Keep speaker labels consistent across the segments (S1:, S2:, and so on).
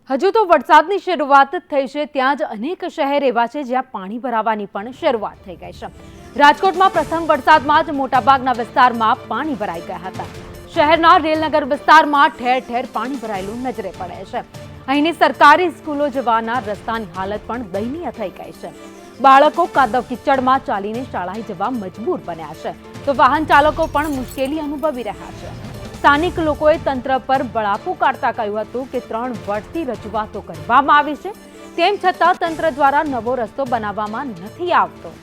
S1: હજુ તો વરસાદની શરૂઆત જ થઈ છે, ત્યાં જ અનેક શહેર એવા છે જ્યાં પાણી ભરાવાની પણ શરૂઆત થઈ ગઈ છે। રાજકોટમાં પ્રથમ વરસાદમાં જ મોટાભાગના વિસ્તારમાં પાણી ભરાઈ ગયા હતા। શહેરના રેલનગર વિસ્તારમાં ઠેર ઠેર પાણી ભરાયેલું નજરે પડે છે। અહીંની સરકારી સ્કૂલો જવાના રસ્તાની હાલત પણ દયનીય થઈ ગઈ છે। બાળકો કાદવ કિચડમાં ચાલીને શાળાએ જવા મજબૂર બન્યા છે, તો વાહન ચાલકો પણ મુશ્કેલી અનુભવી રહ્યા છે। સ્થાનિક લોકોએ તંત્ર પર બળાપો કાઢતા કહ્યું હતું કે 3 વર્ષથી રજૂઆતો કરવામાં આવી છે, તેમ છતાં તંત્ર દ્વારા નવો રસ્તો બનાવવામાં નથી આવતો।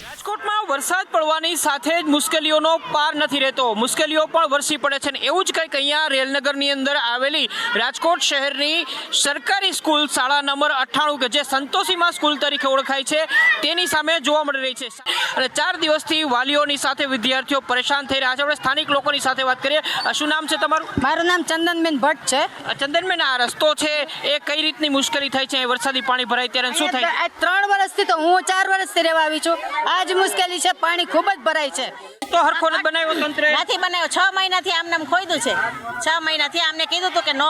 S2: રાજકોટમાં વરસાદ પડવાની સાથે જ મુશ્કેલીઓનો પાર નથી રહેતો, મુશ્કેલીઓ પણ વરસી પડે છે। એવું જ કંઈક અહીંયા રેલનગરની અંદર આવેલી રાજકોટ શહેરની સરકારી સ્કૂલ શાળા નંબર 98 કે જે સંતોષીમાં સ્કૂલ તરીકે ઓળખાય છે તેની સામે જોવા મળી રહી છે। અને 4 દિવસથી વાલીઓની સાથે વિદ્યાર્થીઓ પરેશાન થઈ રહ્યા છે। આપણે સ્થાનિક લોકોની સાથે વાત કરીએ। શું નામ છે તમારું?
S3: મારું નામ ચંદનબેન ભટ્ટ છે।
S2: ચંદનબેન, આ રસ્તો છે એ કઈ રીતની મુશ્કેલી થાય છે? વરસાદી પાણી ભરાય ત્યારે શું થાય?
S3: આ 3 વર્ષથી તો હું 4 વર્ષથી રહેવા આવી છું। આજ મુશ્કેલી છે, પાણી ખૂબ જ ભરાય છે।
S2: તો હરખો નથી બનાવ્યો તંત્રે?
S3: નથી બનાવ્યો, 6 મહિનાથી આમને આમ ખોઈદું છે। 6 મહિનાથી આમને કીધું હતું કે નો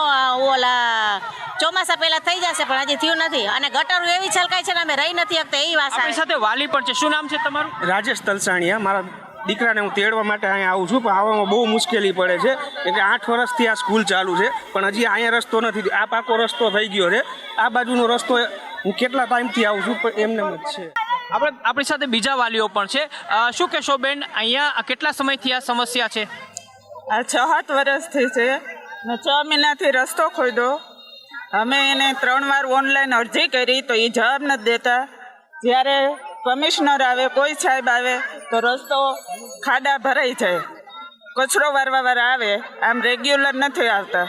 S3: ઓલા ચોમાસા પહેલા થઈ જશે, પણ હજી થયું નથી। અને ગટરો એવી છલકાય છે ને અમે રહી નથી શકતા એવી વાત
S2: આપણી સાથે વાલી પણ છે। શું નામ છે તમારું?
S4: રાજેશ તલસાણીયા। મારા દીકરાને હું તેડવા માટે અહીંયા આવું છું, પણ આવવામાં બહુ મુશ્કેલી પડે છે। એટલે 8 વર્ષથી આ સ્કૂલ ચાલુ છે, પણ હજી અહીંયા રસ્તો નથી। આ પાકો રસ્તો થઈ ગયો છે, આ બાજુનો રસ્તો હું કેટલા ટાઈમથી આવું છું, પણ એમને જ છે।
S2: આપણી સાથે બીજા વાલીઓ પણ છે। શું કહેશો બેન, અહીંયા કેટલા સમયથી આ સમસ્યા છે?
S5: આ 6 વર્ષથી છે ને 6 મહિનાથી રસ્તો ખોદ્યો। અમે એને 3 વાર ઓનલાઈન અરજી કરી તો એ જવાબ નથી દેતા। જ્યારે કમિશનર આવે, કોઈ સાહેબ આવે તો રસ્તો ખાડા ભરાઈ જાય, કચરો વારવા આવે, આમ રેગ્યુલર નથી આવતા।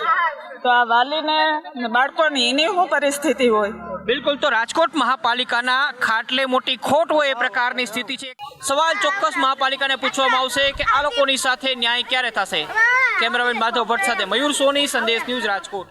S5: તો આ વાલીને બાળકોની એની શું પરિસ્થિતિ હોય?
S2: બિલકુલ, તો રાજકોટ મહાપાલિકાના ખાટલે મોટી ખોટ હોય એ પ્રકારની સ્થિતિ છે। સવાલ ચોક્કસ મહાપાલિકાને પૂછવામાં આવશે કે આ લોકોની સાથે ન્યાય ક્યારે થશે। કેમેરામેન માધવ ભટ્ટ સાથે મયુર સોની, સંદેશ ન્યૂઝ, રાજકોટ।